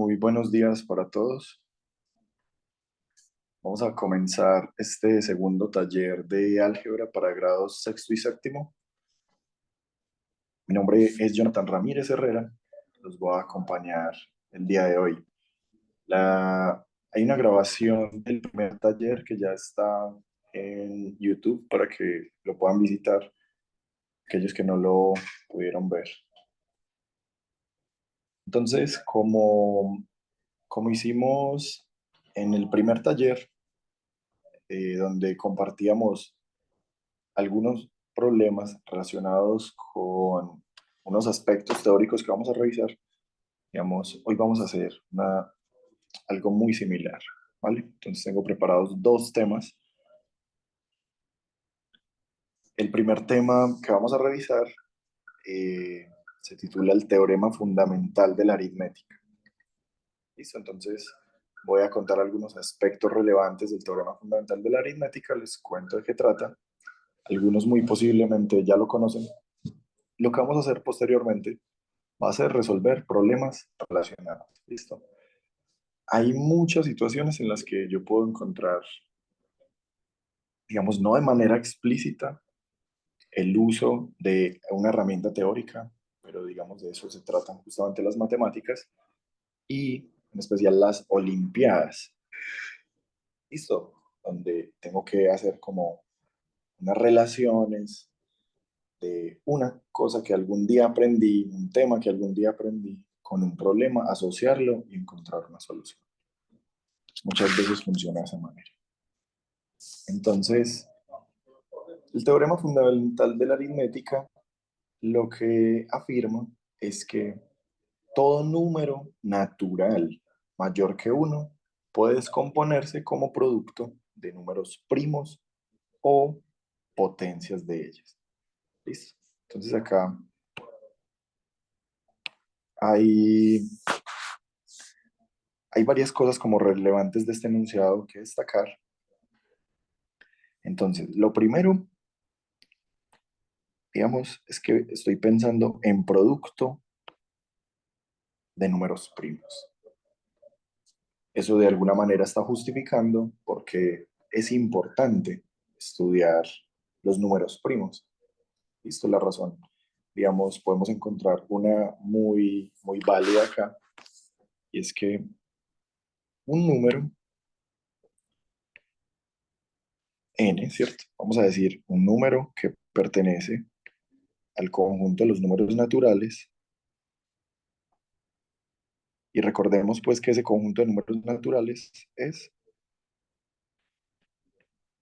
Muy buenos días para todos. Vamos a comenzar este segundo taller de álgebra para grados sexto y séptimo. Mi nombre es Jonathan Ramírez Herrera. Los voy a acompañar el día de hoy. Hay una grabación del primer taller que ya está en YouTube para que lo puedan visitar aquellos que no lo pudieron ver. Entonces, como hicimos en el primer taller, donde compartíamos algunos problemas relacionados con unos aspectos teóricos que vamos a revisar. Digamos, hoy vamos a hacer algo muy similar, ¿vale? Entonces tengo preparados dos temas. El primer tema que vamos a revisar se titula El teorema fundamental de la aritmética. ¿Listo? Entonces voy a contar algunos aspectos relevantes del teorema fundamental de la aritmética, les cuento de qué trata. Algunos muy posiblemente ya lo conocen. Lo que vamos a hacer posteriormente va a ser resolver problemas relacionados. ¿Listo? Hay muchas situaciones en las que yo puedo encontrar, digamos, no de manera explícita, el uso de una herramienta teórica, pero digamos de eso se tratan justamente las matemáticas y en especial las olimpiadas. ¿Listo? Donde tengo que hacer como unas relaciones de una cosa que algún día aprendí, un tema que algún día aprendí, con un problema, asociarlo y encontrar una solución. Muchas veces funciona de esa manera. Entonces, el teorema fundamental de la aritmética lo que afirma es que todo número natural mayor que uno puede descomponerse como producto de números primos o potencias de ellas. ¿Listo? Entonces acá hay, hay varias cosas como relevantes de este enunciado que destacar. Entonces, lo primero, digamos, es que estoy pensando en producto de números primos. Eso de alguna manera está justificando porque es importante estudiar los números primos. Listo la razón. Digamos, podemos encontrar una muy válida acá, y es que un número n, ¿cierto? Vamos a decir un número que pertenece al conjunto de los números naturales, y recordemos pues que ese conjunto de números naturales es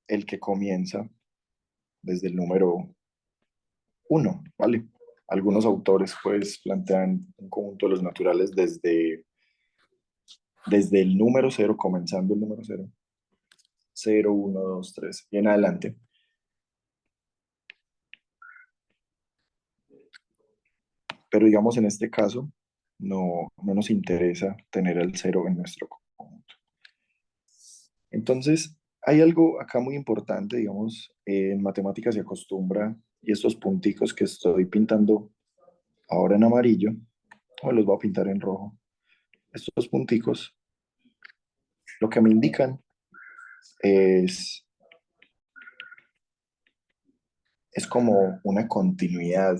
el que comienza desde el número uno, ¿vale? Algunos autores pues plantean un conjunto de los naturales desde el número cero, comenzando el número cero, cero, uno, 2, 3 y en adelante. Pero digamos en este caso no nos interesa tener el cero en nuestro conjunto. Entonces, hay algo acá muy importante, digamos, en matemáticas se acostumbra, y estos punticos que estoy pintando ahora en amarillo, o los voy a pintar en rojo, estos punticos lo que me indican es, es como una continuidad,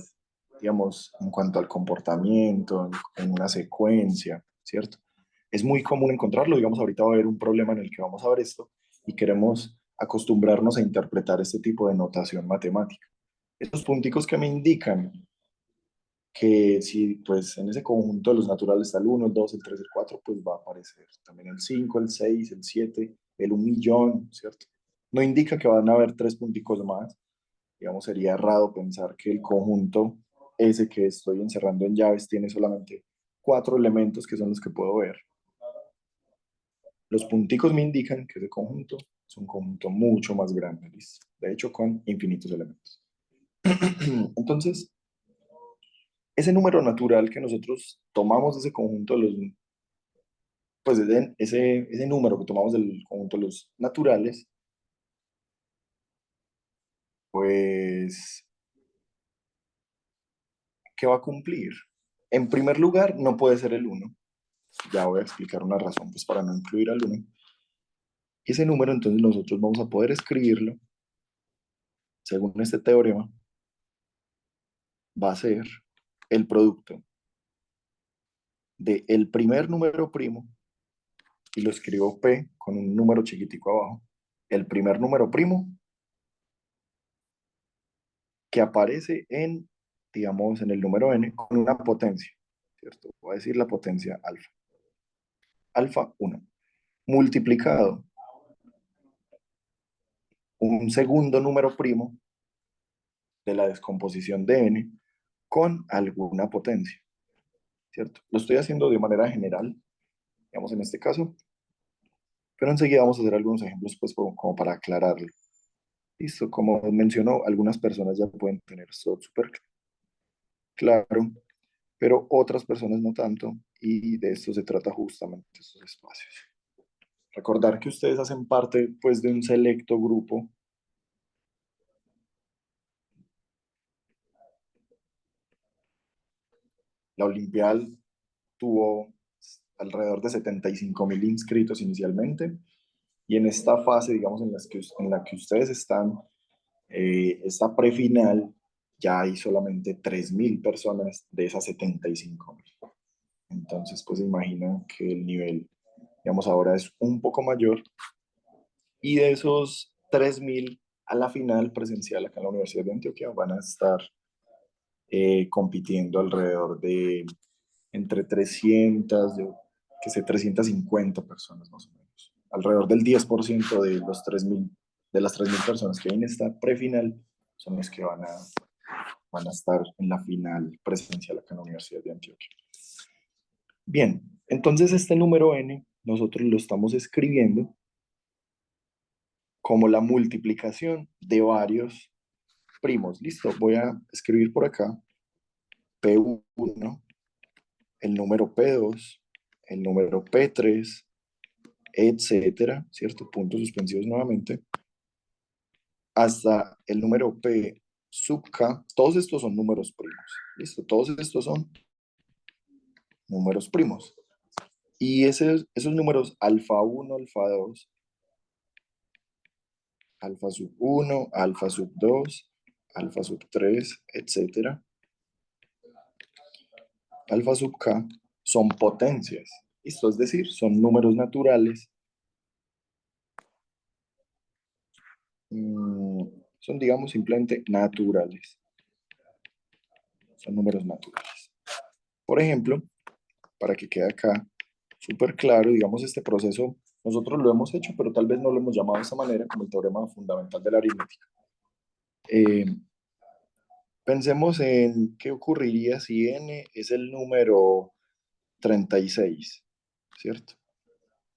digamos, en cuanto al comportamiento, en una secuencia, ¿cierto? Es muy común encontrarlo, digamos, ahorita va a haber un problema en el que vamos a ver esto y queremos acostumbrarnos a interpretar este tipo de notación matemática. Estos punticos que me indican que si pues en ese conjunto de los naturales está el uno, el 2, el 3, el 4, pues va a aparecer también el 5, el 6, el 7, el 1.000.000, ¿cierto? No indica que van a haber tres punticos más. Digamos, sería errado pensar que el conjunto ese que estoy encerrando en llaves tiene solamente cuatro elementos que son los que puedo ver. Los punticos me indican que ese conjunto es un conjunto mucho más grande, ¿listo? De hecho, con infinitos elementos. Entonces, ese número natural que nosotros tomamos de ese conjunto, pues ese número que tomamos del conjunto de los naturales, pues, ¿qué va a cumplir? En primer lugar, no puede ser el uno. Ya voy a explicar una razón pues, para no incluir al 1. Ese número entonces nosotros vamos a poder escribirlo, según este teorema, va a ser el producto del primer número primo, y lo escribo P con un número chiquitico abajo, el primer número primo que aparece en, digamos, en el número n con una potencia, ¿cierto? Voy a decir la potencia alfa. Alfa 1, multiplicado un segundo número primo de la descomposición de n con alguna potencia, ¿cierto? Lo estoy haciendo de manera general, digamos en este caso, pero enseguida vamos a hacer algunos ejemplos pues como para aclararlo. Listo, como mencionó, algunas personas ya pueden tener esto súper claro, pero otras personas no tanto, y de esto se trata justamente estos espacios. Recordar que ustedes hacen parte pues de un selecto grupo. La Olimpial tuvo alrededor de 75.000 inscritos inicialmente, y en esta fase, digamos, en la que ustedes están, esta prefinal, ya hay solamente 3.000 personas de esas 75.000. Entonces, pues imaginan que el nivel, digamos, ahora es un poco mayor, y de esos 3.000 a la final presencial acá en la Universidad de Antioquia van a estar compitiendo alrededor de entre 300, que sé, 350 personas más o menos. Alrededor del 10% de los 3.000, de las 3.000 personas que hay en esta prefinal son los que van a estar en la final presencial acá en la Universidad de Antioquia. Bien, entonces este número n nosotros lo estamos escribiendo como la multiplicación de varios primos. Listo, voy a escribir por acá P1, el número P2, el número P3, etcétera, ¿cierto? Puntos suspensivos nuevamente, hasta el número P sub K. Todos estos son números primos. Listo, todos estos son números primos. Y esos números alfa 1, alfa 2, alfa sub 1, alfa sub 2, alfa sub 3, etcétera, alfa sub K, son potencias. ¿Listo? Es decir, son números naturales. Son, digamos, simplemente naturales. Son números naturales. Por ejemplo, para que quede acá súper claro, digamos, este proceso, nosotros lo hemos hecho, pero tal vez no lo hemos llamado de esta manera, como el teorema fundamental de la aritmética. Eh, Pensemos en qué ocurriría si n es el número 36, ¿cierto?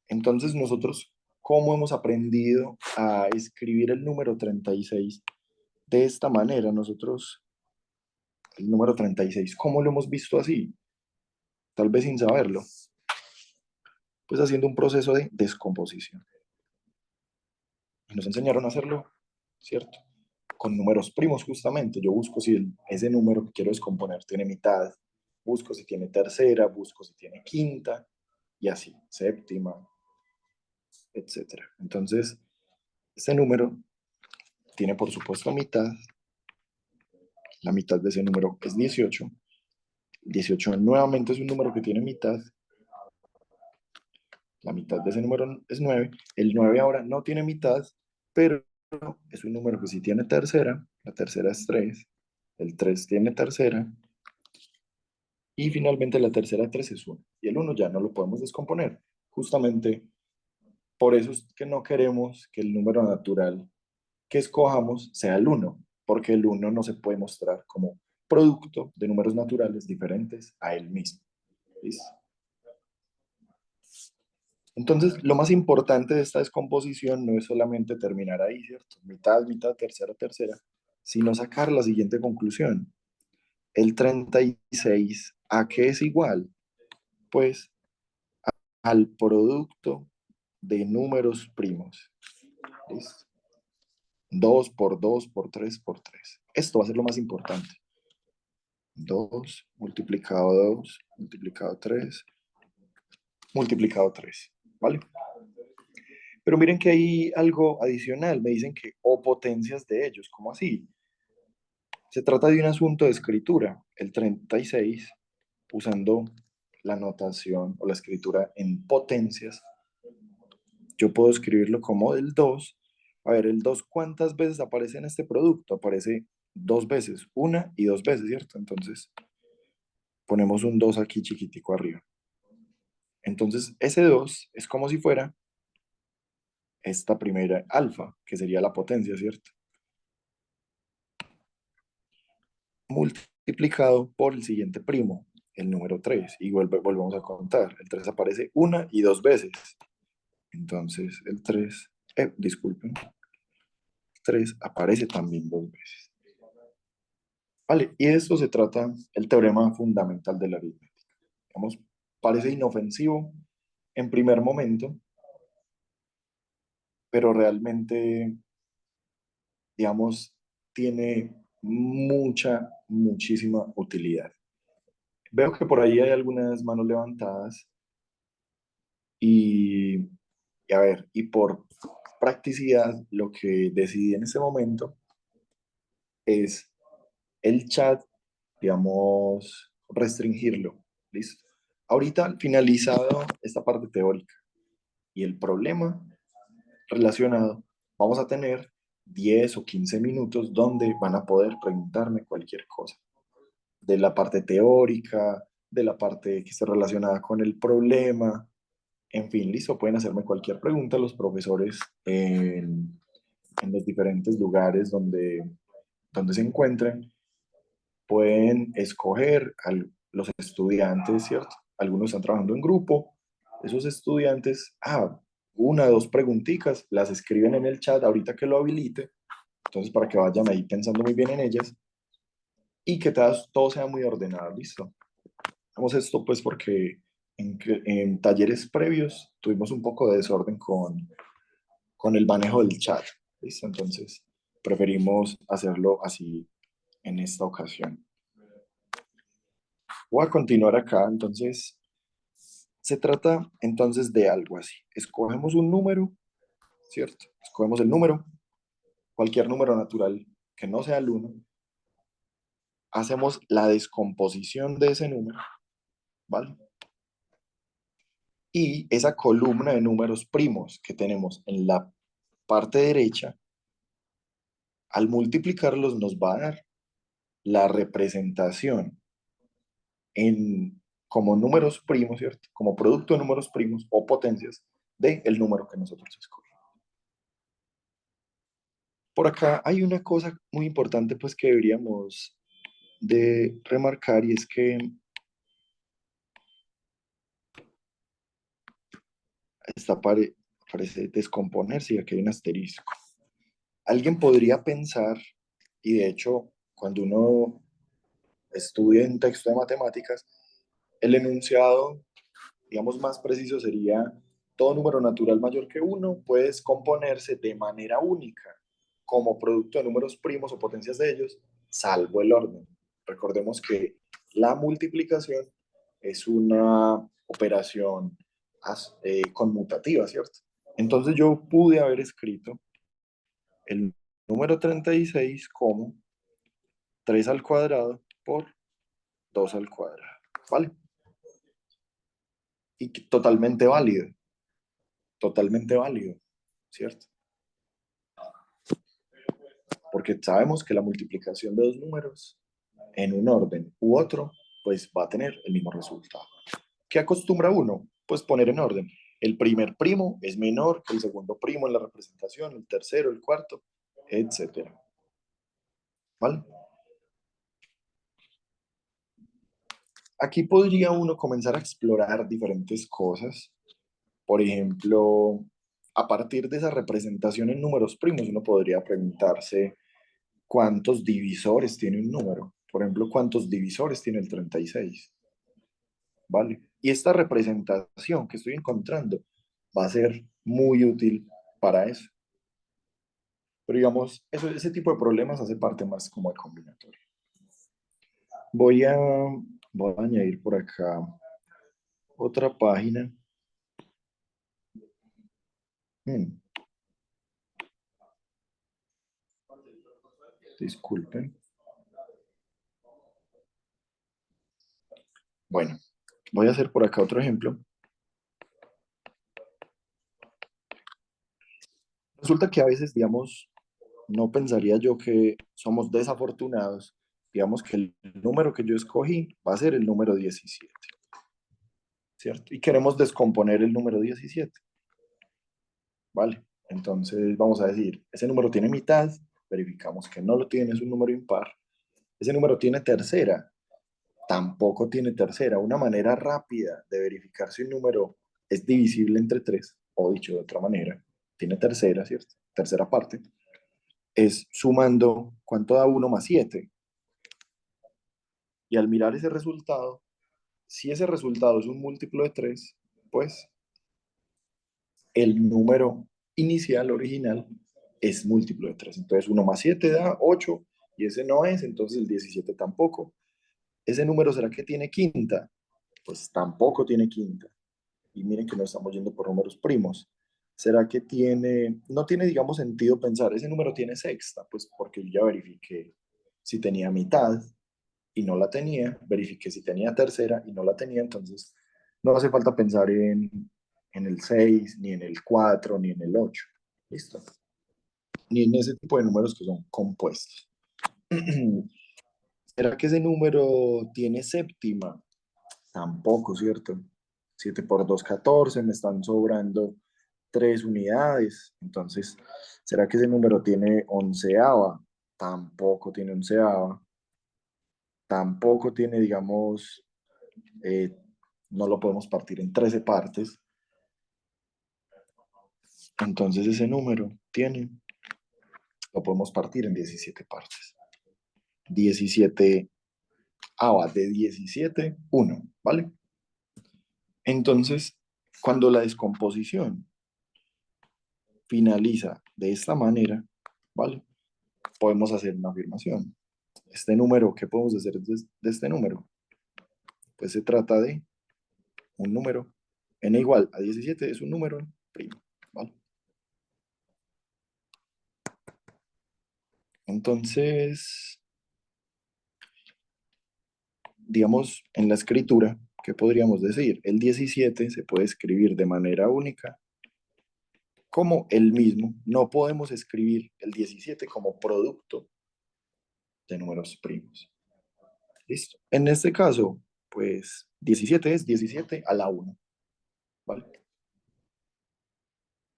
Entonces nosotros, ¿cómo hemos aprendido a escribir el número 36 de esta manera? Nosotros, el número 36, ¿cómo lo hemos visto así? Tal vez sin saberlo. Pues haciendo un proceso de descomposición. Y nos enseñaron a hacerlo, ¿cierto? Con números primos justamente. Yo busco si ese número que quiero descomponer tiene mitad, busco si tiene tercera, busco si tiene quinta, y así, séptima, etcétera. Entonces, este número tiene por supuesto mitad. La mitad de ese número es 18. 18 nuevamente es un número que tiene mitad. La mitad de ese número es 9. El 9 ahora no tiene mitad, pero es un número que sí tiene tercera. La tercera es 3. El 3 tiene tercera. Y finalmente la tercera de 3 es 1. Y el 1 ya no lo podemos descomponer. Justamente por eso es que no queremos que el número natural que escojamos sea el 1, porque el 1 no se puede mostrar como producto de números naturales diferentes a él mismo. ¿Listo? Entonces, lo más importante de esta descomposición no es solamente terminar ahí, ¿cierto? Mitad, mitad, tercera, tercera, sino sacar la siguiente conclusión. El 36, ¿a qué es igual? Pues al producto de números primos. ¿Listo? 2 por 2 por 3 por 3. Esto va a ser lo más importante. 2 multiplicado 2 multiplicado 3 multiplicado 3, ¿vale? Pero miren que hay algo adicional, me dicen que o potencias de ellos, ¿cómo así? Se trata de un asunto de escritura, el 36, usando la notación o la escritura en potencias, yo puedo escribirlo como el 2. A ver, el 2, ¿cuántas veces aparece en este producto? Aparece dos veces, una y dos veces, ¿cierto? Entonces, ponemos un 2 aquí chiquitico arriba. Entonces, ese 2 es como si fuera esta primera alfa, que sería la potencia, ¿cierto? Multiplicado por el siguiente primo, el número 3. Y volvemos a contar. El 3 aparece una y dos veces. Entonces, el 3, disculpen, 3 aparece también dos veces. Vale, y de esto se trata el teorema fundamental de la aritmética. Digamos, parece inofensivo en primer momento, pero realmente, digamos, tiene muchísima utilidad. Veo que por ahí hay algunas manos levantadas y, y a ver, y por practicidad, lo que decidí en este momento es el chat, digamos, restringirlo. ¿Listo? Ahorita finalizado esta parte teórica y el problema relacionado, vamos a tener 10 o 15 minutos donde van a poder preguntarme cualquier cosa, de la parte teórica, de la parte que esté relacionada con el problema, en fin, listo, pueden hacerme cualquier pregunta los profesores en los diferentes lugares donde se encuentren, pueden escoger a los estudiantes, ¿cierto? Algunos están trabajando en grupo, esos estudiantes, una o dos preguntitas, las escriben en el chat ahorita que lo habilite, entonces para que vayan ahí pensando muy bien en ellas y que todo sea muy ordenado, ¿listo? Hacemos esto pues porque en talleres previos tuvimos un poco de desorden con el manejo del chat, ¿listo? Entonces preferimos hacerlo así en esta ocasión. Voy a continuar acá, entonces se trata entonces de algo así. Escogemos un número, ¿cierto? Escogemos el número, cualquier número natural que no sea el uno. Hacemos la descomposición de ese número, ¿vale? Y esa columna de números primos que tenemos en la parte derecha, al multiplicarlos nos va a dar la representación en, como números primos, ¿cierto? Como producto de números primos o potencias del número que nosotros escogimos. Por acá hay una cosa muy importante pues que deberíamos de remarcar y es que esta parece descomponerse y aquí hay un asterisco. Alguien podría pensar, y de hecho cuando uno estudia un texto de matemáticas, el enunciado, digamos más preciso sería todo número natural mayor que uno puede descomponerse de manera única como producto de números primos o potencias de ellos, salvo el orden. Recordemos que la multiplicación es una operación conmutativa, ¿cierto? Entonces yo pude haber escrito el número 36 como 3 al cuadrado por 2 al cuadrado, ¿vale? Y totalmente válido, ¿cierto? Porque sabemos que la multiplicación de dos números en un orden u otro, pues va a tener el mismo resultado. ¿Qué acostumbra uno? Pues poner en orden. El primer primo es menor que el segundo primo en la representación, el tercero, el cuarto, etcétera. ¿Vale? Aquí podría uno comenzar a explorar diferentes cosas. Por ejemplo, a partir de esa representación en números primos, uno podría preguntarse cuántos divisores tiene un número. Por ejemplo, cuántos divisores tiene el 36. ¿Vale? Y esta representación que estoy encontrando va a ser muy útil para eso. Pero digamos, ese tipo de problemas hace parte más como de combinatorio. Voy a, voy a añadir por acá otra página Hmm, disculpen. Bueno, voy a hacer por acá otro ejemplo. Resulta que a veces, digamos, no pensaría yo que somos desafortunados. Digamos que el número que yo escogí va a ser el número 17, ¿cierto? Y queremos descomponer el número 17, ¿vale? Entonces vamos a decir, ese número tiene mitad, verificamos que no lo tiene, es un número impar. Ese número tiene tercera, tampoco tiene tercera. Una manera rápida de verificar si un número es divisible entre 3, o dicho de otra manera, tiene tercera, ¿cierto? Tercera parte, es sumando cuánto da 1 más 7. Y al mirar ese resultado, si ese resultado es un múltiplo de 3, pues el número inicial, original, es múltiplo de 3. Entonces 1 más 7 da 8 y ese no es, entonces el 17 tampoco. ¿Ese número será que tiene quinta? Pues tampoco tiene quinta. Y miren que nos estamos yendo por números primos. ¿Será que tiene, no tiene, digamos, sentido pensar, ese número tiene sexta? Pues porque yo ya verifiqué si tenía mitad y no la tenía, verifiqué si tenía tercera y no la tenía, entonces no hace falta pensar en el 6 ni en el 4 ni en el 8. ¿Listo? Ni en ese tipo de números que son compuestos. ¿Será que ese número tiene séptima? Tampoco, ¿cierto? 7 por 2, 14, me están sobrando 3 unidades. Entonces, ¿será que ese número tiene onceava? Tampoco tiene onceava. Tampoco tiene, digamos, eh, no lo podemos partir en 13 partes. Entonces, ese número tiene, lo podemos partir en 17 partes. 17 va de 17, 1, ¿vale? Entonces, cuando la descomposición finaliza de esta manera, ¿vale? Podemos hacer una afirmación. Este número, ¿qué podemos hacer de este número? Pues se trata de un número n igual a 17, es un número primo, ¿vale? Entonces, digamos, en la escritura, ¿qué podríamos decir? El 17 se puede escribir de manera única como el mismo. No podemos escribir el 17 como producto de números primos. ¿Listo? En este caso, pues 17 es 17 a la 1, ¿vale?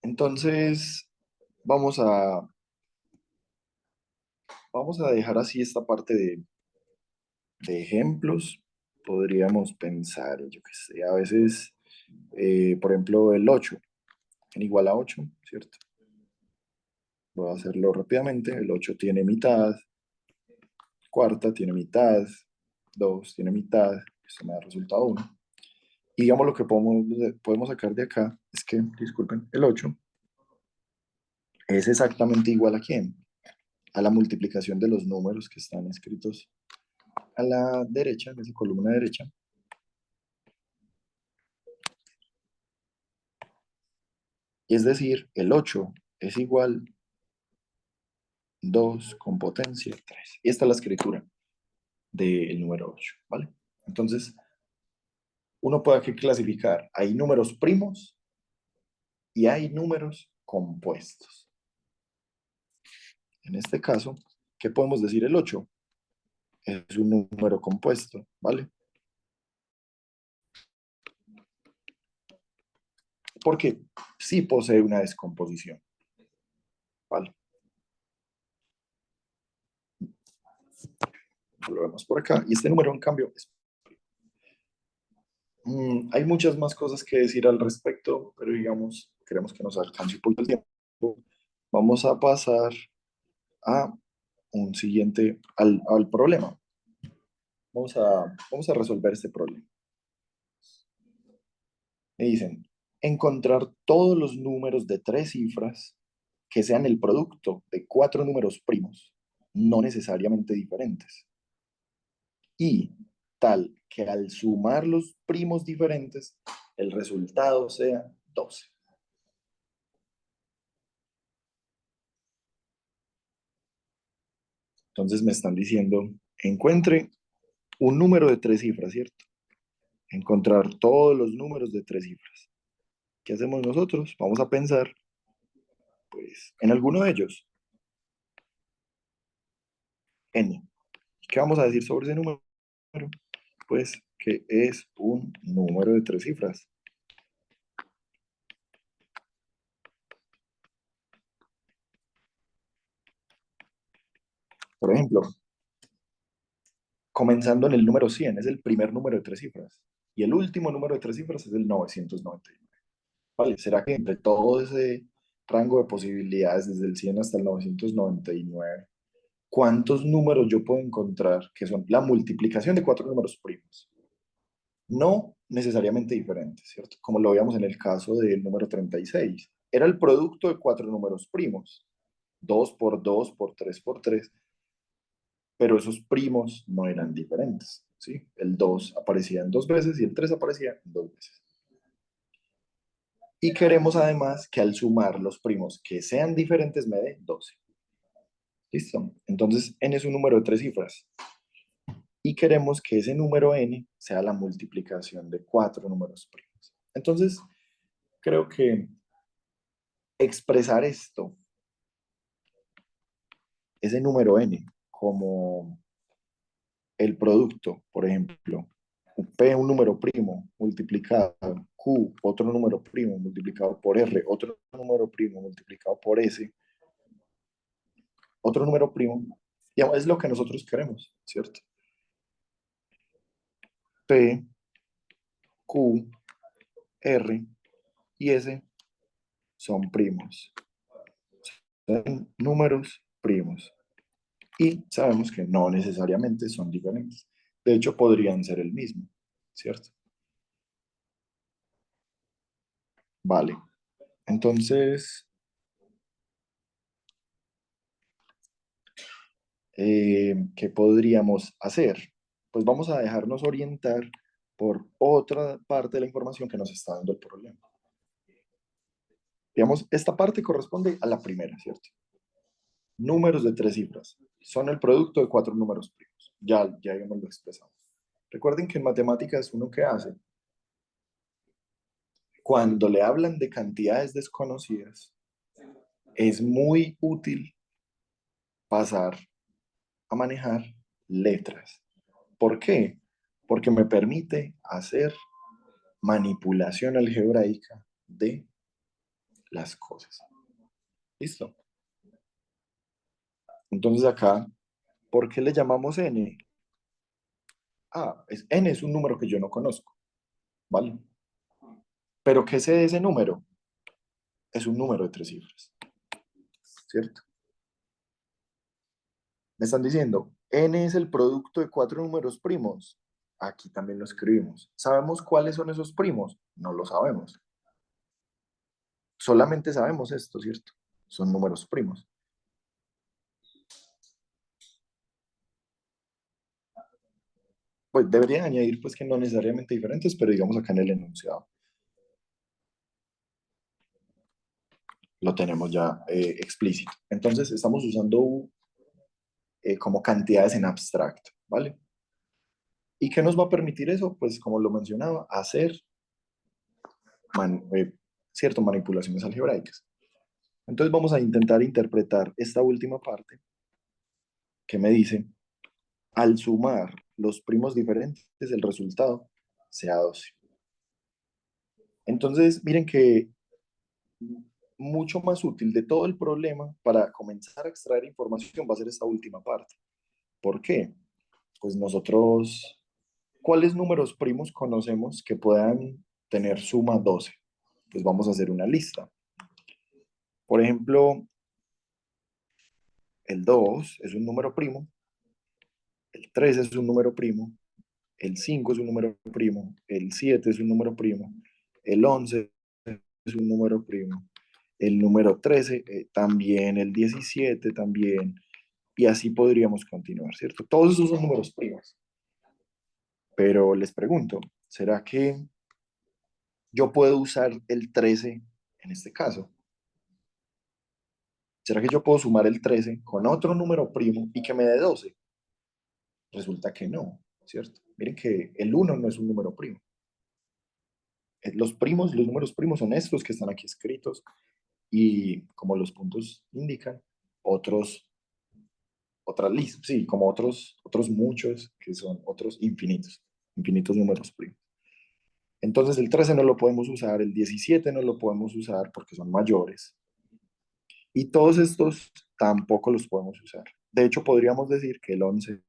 Entonces, vamos a, vamos a dejar así esta parte de ejemplos. Podríamos pensar, yo qué sé, a veces, por ejemplo, el 8 en igual a 8, ¿cierto? Voy a hacerlo rápidamente. El 8 tiene mitad, cuarta tiene mitad, 2 tiene mitad, esto me da resultado 1. Y digamos lo que podemos sacar de acá es que, disculpen, el 8 es exactamente igual a quién? A la multiplicación de los números que están escritos a la derecha, en esa columna derecha. Y es decir, el 8 es igual 2 con potencia 3. Y esta es la escritura del número 8, ¿vale? Entonces, uno puede aquí clasificar, hay números primos y hay números compuestos. En este caso, ¿qué podemos decir? El 8 es un número compuesto, ¿vale? Porque sí posee una descomposición, ¿vale? Lo vemos por acá. Y este número, en cambio, hay muchas más cosas que decir al respecto, pero digamos, queremos que nos alcance un poco el tiempo. Vamos a pasar a un siguiente, al problema. Vamos a resolver este problema. Me dicen, encontrar todos los números de 3 cifras que sean el producto de 4 números primos, no necesariamente diferentes. Y tal que al sumar los primos diferentes, el resultado sea 12. Entonces me están diciendo, encuentre un número de tres cifras, ¿cierto? Encontrar todos los números de tres cifras. ¿Qué hacemos nosotros? Vamos a pensar, pues, en alguno de ellos, n. ¿Qué vamos a decir sobre ese número? Pues que es un número de tres cifras. Por ejemplo, comenzando en el número 100, es el primer número de tres cifras. Y el último número de tres cifras es el 999. ¿Vale? ¿Será que entre todo ese rango de posibilidades, desde el 100 hasta el 999, cuántos números yo puedo encontrar que son la multiplicación de cuatro números primos? No necesariamente diferentes, ¿cierto? Como lo veíamos en el caso del número 36. Era el producto de cuatro números primos. 2 por 2 por 3 por 3, pero esos primos no eran diferentes, ¿sí? El 2 aparecía en dos veces y el 3 aparecía en dos veces. Y queremos además que al sumar los primos que sean diferentes me dé 12. ¿Listo? Entonces, n es un número de tres cifras. Y queremos que ese número n sea la multiplicación de cuatro números primos. Entonces, creo que expresar esto, ese número n, como el producto, por ejemplo, P, un número primo, multiplicado, Q, otro número primo, multiplicado por R, otro número primo, multiplicado por S, otro número primo, digamos, es lo que nosotros queremos, ¿cierto? P, Q, R y S son primos, son números primos. Y sabemos que no necesariamente son diferentes. De hecho, podrían ser el mismo, ¿cierto? Vale. Entonces, ¿qué podríamos hacer? Pues vamos a dejarnos orientar por otra parte de la información que nos está dando el problema. Digamos, esta parte corresponde a la primera, ¿cierto? Números de tres cifras. Son el producto de cuatro números primos. Ya hemos lo expresado. Recuerden que en matemáticas uno que hace, cuando le hablan de cantidades desconocidas, es muy útil pasar a manejar letras. ¿Por qué? Porque me permite hacer manipulación algebraica de las cosas. ¿Listo? Entonces acá, ¿por qué le llamamos n? N es un número que yo no conozco, ¿vale? Pero ¿qué sé de ese número? Es un número de tres cifras, ¿cierto? Me están diciendo, n es el producto de cuatro números primos. Aquí también lo escribimos. ¿Sabemos cuáles son esos primos? No lo sabemos. Solamente sabemos esto, ¿cierto? Son números primos. Pues deberían añadir, pues que no necesariamente diferentes, pero digamos acá en el enunciado lo tenemos ya explícito. Entonces estamos usando como cantidades en abstracto, ¿vale? ¿Y qué nos va a permitir eso? Pues como lo mencionaba, hacer man- eh, cierto, manipulaciones algebraicas. Entonces vamos a intentar interpretar esta última parte que me dice, al sumar los primos diferentes, el resultado sea 12. Entonces, miren que mucho más útil de todo el problema para comenzar a extraer información va a ser esta última parte. ¿Por qué? Pues nosotros, ¿cuáles números primos conocemos que puedan tener suma 12? Pues vamos a hacer una lista. Por ejemplo, el 2 es un número primo, el 3 es un número primo, el 5 es un número primo, el 7 es un número primo, el 11 es un número primo, el número 13 también, el 17 también, y así podríamos continuar, ¿cierto? Todos esos son números primos. Pero les pregunto, ¿será que yo puedo usar el 13 en este caso? ¿Será que yo puedo sumar el 13 con otro número primo y que me dé 12? Resulta que no, ¿cierto? Miren que el uno no es un número primo. Los primos, los números primos son estos que están aquí escritos y como los puntos indican, otros, otras listas, sí, como otros muchos que son otros infinitos, infinitos números primos. Entonces el 13 no lo podemos usar, el 17 no lo podemos usar porque son mayores. Y todos estos tampoco los podemos usar. De hecho, podríamos decir que el 11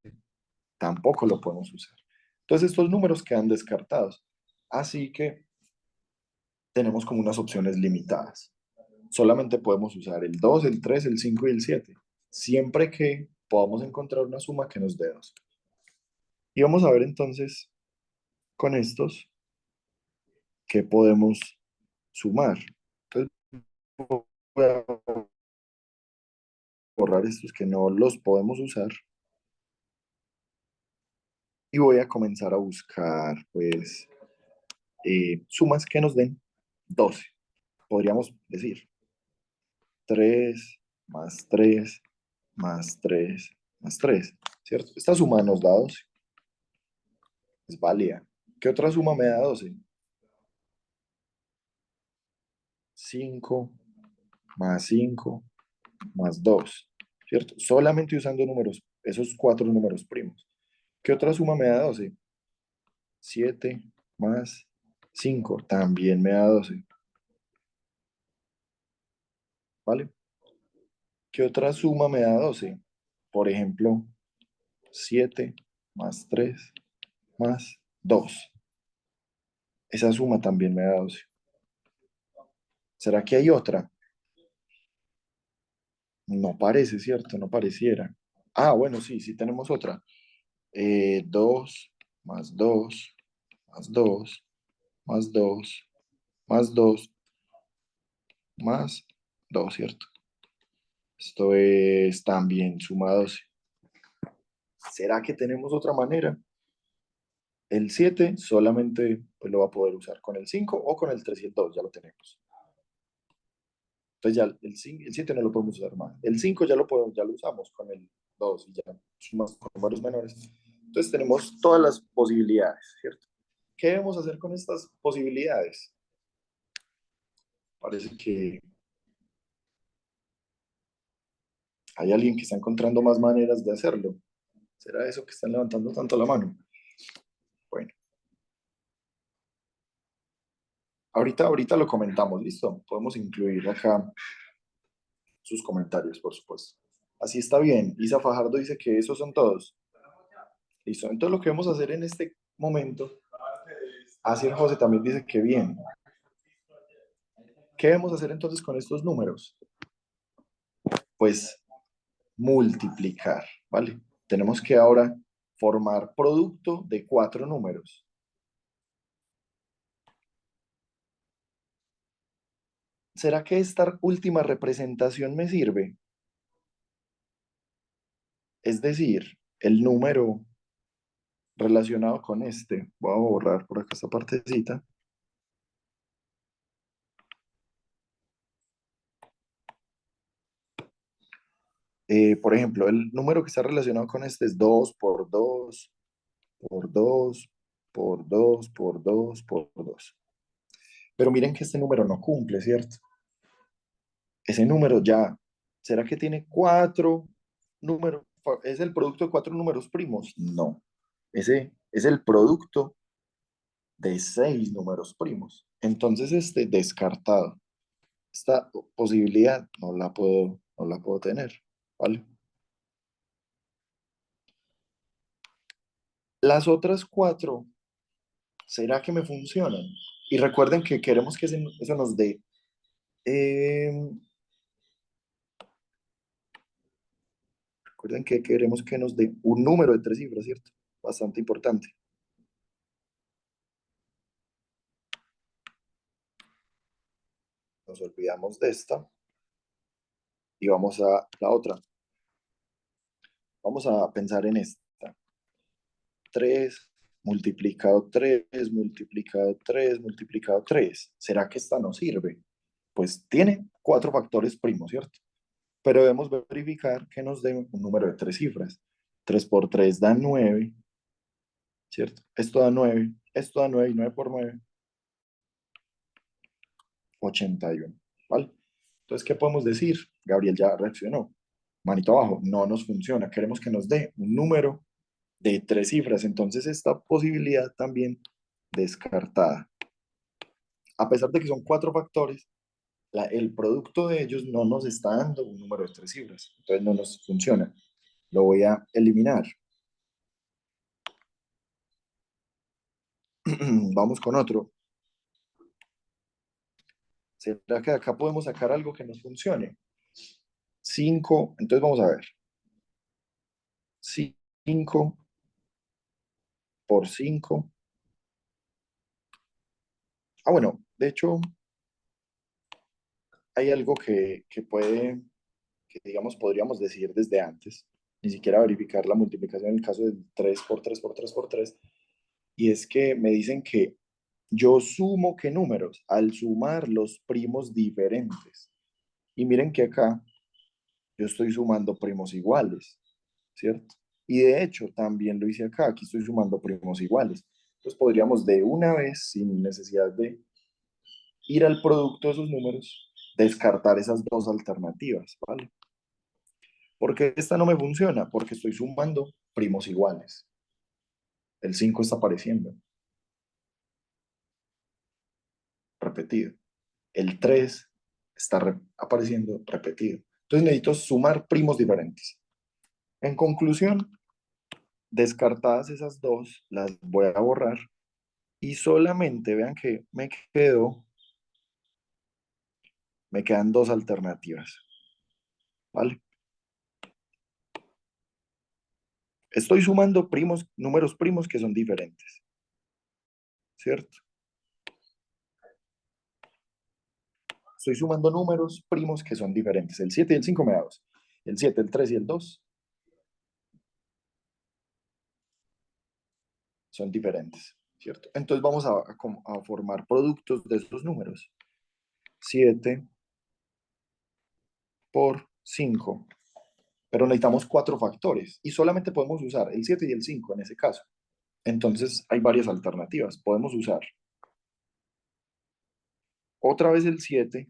tampoco lo podemos usar. Entonces estos números quedan descartados. Así que tenemos como unas opciones limitadas. Solamente podemos usar el 2, el 3, el 5 y el 7, siempre que podamos encontrar una suma que nos dé 2. Y vamos a ver entonces con estos qué podemos sumar. Entonces voy a borrar estos que no los podemos usar y voy a comenzar a buscar pues sumas que nos den 12. Podríamos decir 3 más 3 más 3 más 3, ¿cierto? Esta suma nos da 12, es válida. ¿Qué otra suma me da 12? 5 más 5 más 2, ¿cierto? Solamente usando números, esos cuatro números primos. ¿Qué otra suma me da 12? 7 más 5 también me da 12, ¿vale? ¿Qué otra suma me da 12? Por ejemplo, 7 más 3 más 2. Esa suma también me da 12. ¿Será que hay otra? No parece, ¿cierto? No pareciera. Ah, bueno, sí, sí tenemos otra. 2 más 2 más 2 más 2 más 2 más 2, ¿cierto? Esto es también suma 12. ¿Será que tenemos otra manera? El 7 solamente pues, lo va a poder usar con el 5 o con el 3 y el 2, ya lo tenemos. Entonces ya el 7 no lo podemos usar más. El 5 ya lo usamos con el 2 y ya sumas con números menores. Entonces tenemos todas las posibilidades, ¿cierto? ¿Qué debemos hacer con estas posibilidades? Parece que hay alguien que está encontrando más maneras de hacerlo. ¿Será eso que están levantando tanto la mano? Bueno, ahorita lo comentamos, ¿listo? Podemos incluir acá sus comentarios, por supuesto. Así está bien. Isa Fajardo dice que esos son todos. Listo. Entonces lo que vamos a hacer en este momento, así el José también dice que bien. ¿Qué debemos hacer entonces con estos números? Pues multiplicar, ¿vale? Tenemos que ahora formar producto de cuatro números. ¿Será que esta última representación me sirve? Es decir, el número relacionado con este. Voy a borrar por acá esta partecita. Por ejemplo, el número que está relacionado con este es 2 por 2 por 2 por 2 por 2 por 2. Pero miren que este número no cumple, ¿cierto? Ese número ya, ¿será que tiene cuatro números? ¿Es el producto de cuatro números primos? No. Ese es el producto de seis números primos. Entonces, este descartado. Esta posibilidad no la puedo tener, ¿vale? Las otras cuatro, ¿será que me funcionan? Y recuerden que queremos que eso nos dé, recuerden que queremos que nos dé un número de tres cifras, ¿cierto? Bastante importante. Nos olvidamos de esta y vamos a la otra. Vamos a pensar en esta. 3 multiplicado 3 multiplicado 3 multiplicado 3. ¿Será que esta no sirve? Pues tiene cuatro factores primos, ¿cierto? pero debemos verificar que nos dé un número de tres cifras. 3 por 3 da 9, ¿cierto? Esto da 9 y 9 por 9, 81, ¿vale? Entonces, ¿qué podemos decir? Gabriel ya reaccionó. Manito abajo, no nos funciona. Queremos que nos dé un número de tres cifras. Entonces, esta posibilidad también descartada. A pesar de que son cuatro factores, el producto de ellos no nos está dando un número de tres cifras. Entonces, no nos funciona. Lo voy a eliminar. Vamos con otro. ¿Será que de acá podemos sacar algo que nos funcione? 5, entonces vamos a ver. 5 por 5. Bueno, de hecho, hay algo que digamos, podríamos decir desde antes, ni siquiera verificar la multiplicación en el caso del 3 por 3 por 3 por 3, y es que me dicen que yo sumo qué números al sumar los primos diferentes. Y miren que acá yo estoy sumando primos iguales, ¿cierto? Y de hecho también lo hice acá, aquí estoy sumando primos iguales. Entonces podríamos de una vez, sin necesidad de ir al producto de esos números, descartar esas dos alternativas, ¿vale? Porque esta no me funciona, porque estoy sumando primos iguales. El 5 está apareciendo, repetido. El 3 está apareciendo repetido. Entonces necesito sumar primos diferentes. En conclusión, descartadas esas dos, las voy a borrar y solamente vean que me quedan dos alternativas, ¿vale? Estoy sumando primos, números primos que son diferentes, ¿cierto? Estoy sumando números primos que son diferentes. El 7 y el 5 me da 2. El 7, el 3 y el 2 son diferentes, ¿cierto? Entonces vamos a formar productos de estos números. 7 por 5. Pero necesitamos cuatro factores y solamente podemos usar el 7 y el 5 en ese caso. Entonces hay varias alternativas. Podemos usar otra vez el 7.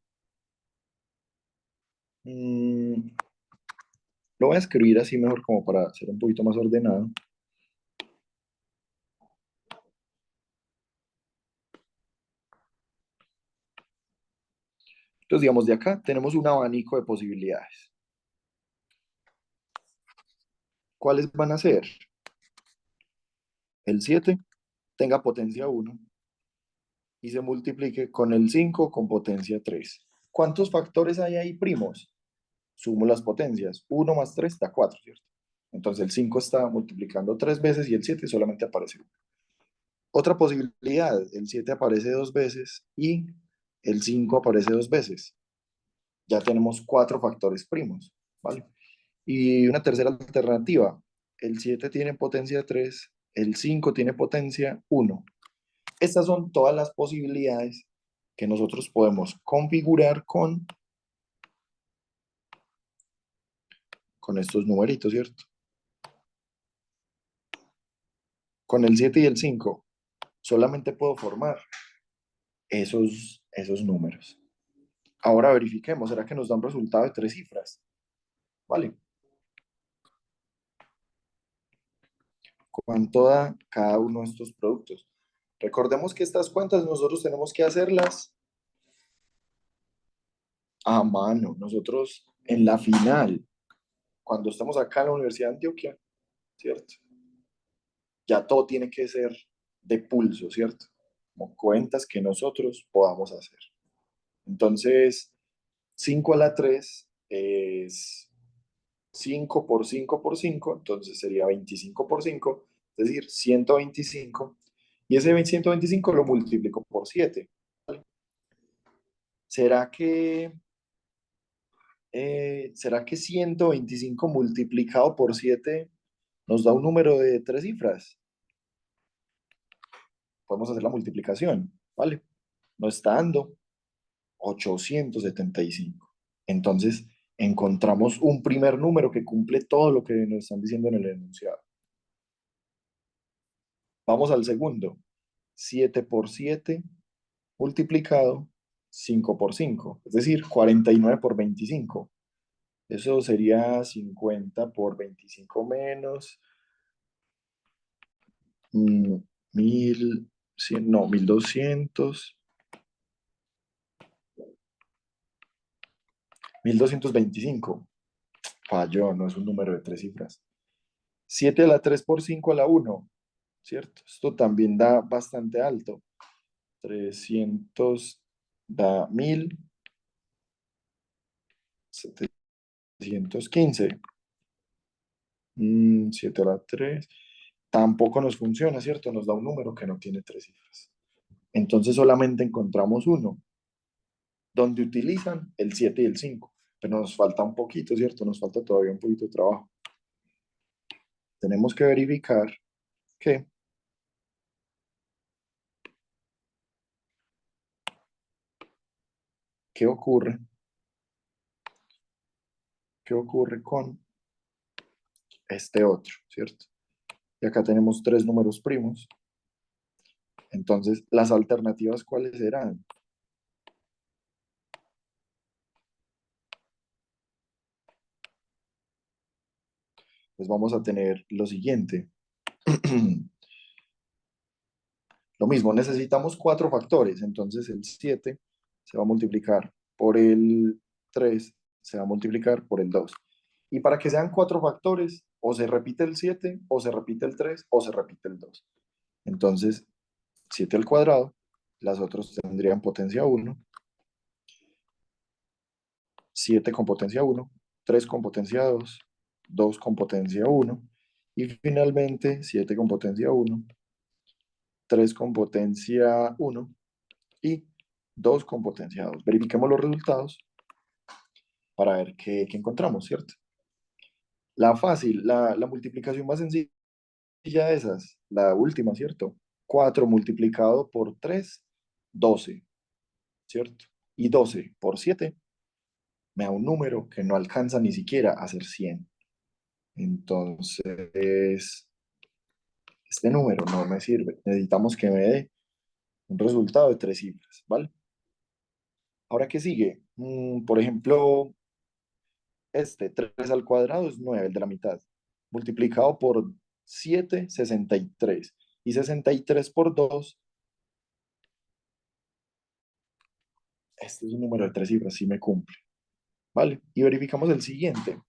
Lo voy a escribir así mejor como para ser un poquito más ordenado. Entonces, digamos, de acá tenemos un abanico de posibilidades. ¿Cuáles van a ser? El 7 tenga potencia 1 y se multiplique con el 5 con potencia 3. ¿Cuántos factores hay ahí, primos? Sumo las potencias. 1 más 3 da 4, ¿cierto? Entonces el 5 está multiplicando 3 veces y el 7 solamente aparece 1. Otra posibilidad, el 7 aparece dos veces y el 5 aparece dos veces. Ya tenemos cuatro factores primos, ¿vale? Y una tercera alternativa, el 7 tiene potencia 3, el 5 tiene potencia 1. Estas son todas las posibilidades que nosotros podemos configurar con estos numeritos, ¿cierto? Con el 7 y el 5 solamente puedo formar esos números. Ahora verifiquemos, ¿será que nos da un resultado de tres cifras? ¿Vale? ¿Cuánto da cada uno de estos productos? Recordemos que estas cuentas nosotros tenemos que hacerlas a mano. Nosotros en la final, cuando estamos acá en la Universidad de Antioquia, ¿cierto? Ya todo tiene que ser de pulso, ¿cierto? Como cuentas que nosotros podamos hacer. Entonces, 5 a la 3 es 5 por 5 por 5, entonces sería 25 por 5, es decir, 125. Y ese 125 lo multiplico por 7. ¿Será que, ¿será que 125 multiplicado por 7 nos da un número de tres cifras? Podemos hacer la multiplicación, ¿vale? Nos está dando 875. Entonces, encontramos un primer número que cumple todo lo que nos están diciendo en el enunciado. Vamos al segundo. 7 por 7 multiplicado 5 por 5, es decir, 49 por 25. Eso sería 50 por 25 menos 1100, no, 1200, 1225. Falló, no es un número de tres cifras. 7 a la 3 por 5 a la uno, ¿cierto? Esto también da bastante alto. 300 da 1715. 7 a la 3. Tampoco nos funciona, ¿cierto? Nos da un número que no tiene tres cifras. Entonces solamente encontramos uno, donde utilizan el 7 y el 5. Pero nos falta un poquito, ¿cierto? Nos falta todavía un poquito de trabajo. Tenemos que verificar que qué ocurre, qué ocurre con este otro, ¿cierto? Y acá tenemos tres números primos. Entonces, las alternativas, ¿cuáles serán? Pues vamos a tener lo siguiente. Lo mismo, necesitamos cuatro factores. Entonces, el 7 se va a multiplicar por el 3, se va a multiplicar por el 2. Y para que sean cuatro factores, o se repite el 7, o se repite el 3, o se repite el 2. Entonces, 7 al cuadrado, las otras tendrían potencia 1, 7 con potencia 1, 3 con potencia 2, 2 con potencia 1, y finalmente 7 con potencia 1, 3 con potencia 1 y 2 con potencia 2. Verifiquemos los resultados para ver qué encontramos, ¿cierto? La fácil, la multiplicación más sencilla de esas, la última, ¿cierto? 4 multiplicado por 3, 12, ¿cierto? Y 12 por 7 me da un número que no alcanza ni siquiera a ser 100. Entonces, este número no me sirve. Necesitamos que me dé un resultado de tres cifras, ¿vale? Ahora, ¿qué sigue? Por ejemplo, este 3 al cuadrado es 9, el de la mitad. Multiplicado por 7, 63. Y 63 por 2, este es un número de tres cifras, sí me cumple, ¿vale? Y verificamos el siguiente.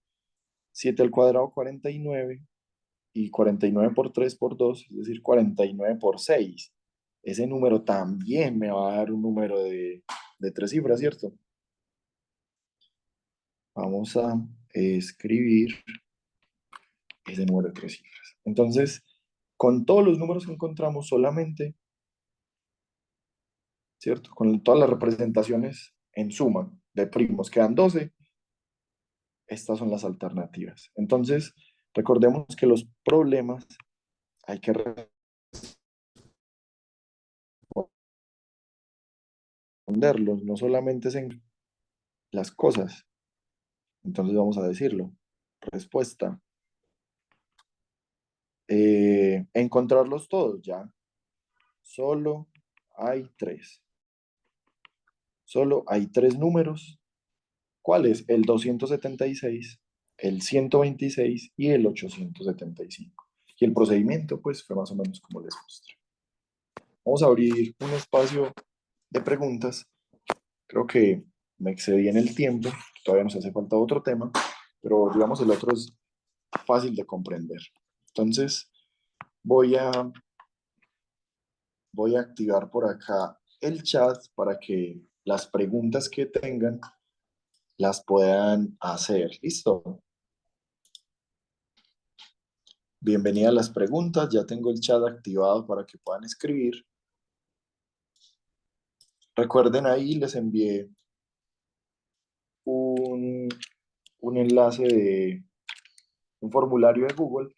7 al cuadrado, 49. Y 49 por 3 por 2, es decir, 49 por 6. Ese número también me va a dar un número de tres cifras, ¿cierto? Vamos a escribir ese número de tres cifras. Entonces, con todos los números que encontramos solamente, ¿cierto? Con todas las representaciones en suma de primos, quedan 12. Estas son las alternativas. Entonces, recordemos que los problemas hay que responderlos, no solamente es en las cosas. Entonces vamos a decirlo. Respuesta. Encontrarlos todos ya. Solo hay tres. Solo hay tres números. ¿Cuáles? El 276, el 126 y el 875. Y el procedimiento, pues, fue más o menos como les mostré. Vamos a abrir un espacio de preguntas. Creo que me excedí en el tiempo. Todavía nos hace falta otro tema, pero digamos el otro es fácil de comprender. Entonces, voy a, voy a activar por acá el chat para que las preguntas que tengan las puedan hacer. ¿Listo? Bienvenida a las preguntas. Ya tengo el chat activado para que puedan escribir. Recuerden ahí, les envié un, un enlace de un formulario de Google.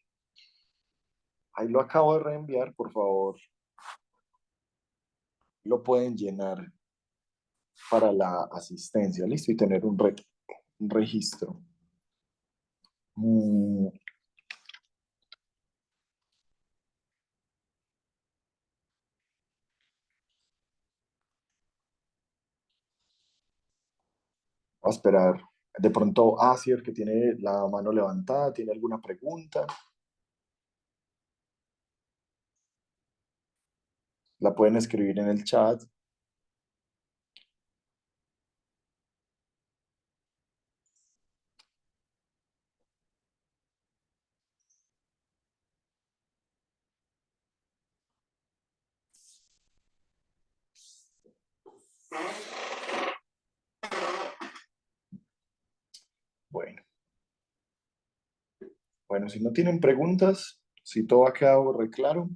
Ahí lo acabo de reenviar, por favor. Lo pueden llenar para la asistencia, ¿listo? Y tener un reto. un registro. Mm, Voy a esperar. De pronto, Asier, que tiene la mano levantada, ¿tiene alguna pregunta? La pueden escribir en el chat. Bueno, bueno, si no tienen preguntas, si todo ha quedado re claro.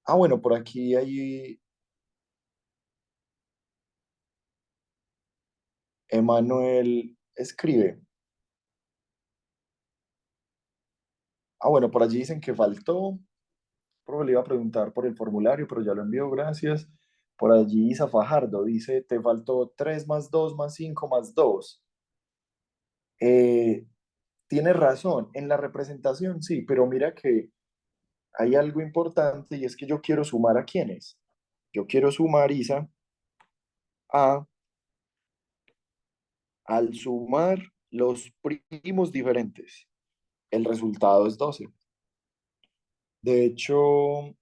Ah, bueno, por aquí hay Emanuel escribe. Ah, bueno, por allí dicen que faltó. Pero le iba a preguntar por el formulario, pero ya lo envió, gracias. Por allí Isa Fajardo dice, te faltó 3 más 2 más 5 más 2. Eh, Tienes razón, en la representación sí, pero mira que hay algo importante y es que yo quiero sumar a quiénes. Yo quiero sumar, Isa, a, al sumar los primos diferentes. El resultado es 12. De hecho,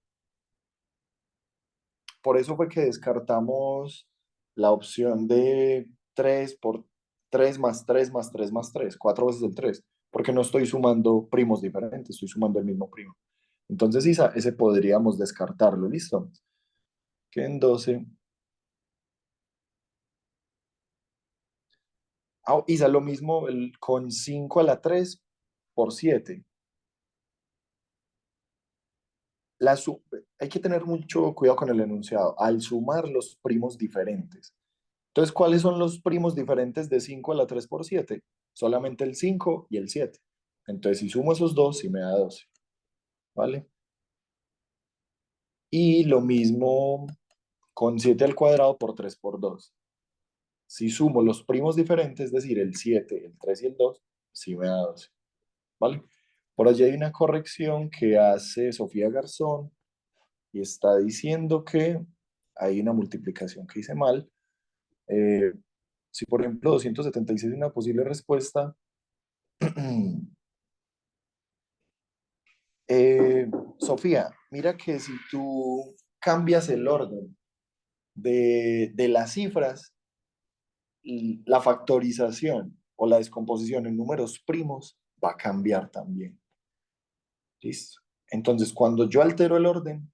por eso fue que descartamos la opción de 3 por 3 más 3 más 3 más 3 4 veces el 3 porque no estoy sumando primos diferentes, estoy sumando el mismo primo. Entonces, Isa, ese podríamos descartarlo, ¿listo? Que en 12. Ah, Isa, lo mismo con 5 a la 3 por 7. La su- Hay que tener mucho cuidado con el enunciado. Al sumar los primos diferentes. Entonces, ¿cuáles son los primos diferentes de 5 a la 3 por 7? Solamente el 5 y el 7. Entonces, si sumo esos dos, sí me da 12. ¿Vale? Y lo mismo con 7 al cuadrado por 3 por 2. Si sumo los primos diferentes, es decir, el 7, el 3 y el 2, sí me da 12. ¿Vale? Por allí hay una corrección que hace Sofía Garzón y está diciendo que hay una multiplicación que hice mal. Eh, si, por ejemplo, 276 es una posible respuesta, Eh, Sofía, mira que si tú cambias el orden de las cifras, la factorización o la descomposición en números primos va a cambiar también. ¿Listo? Entonces, cuando yo altero el orden,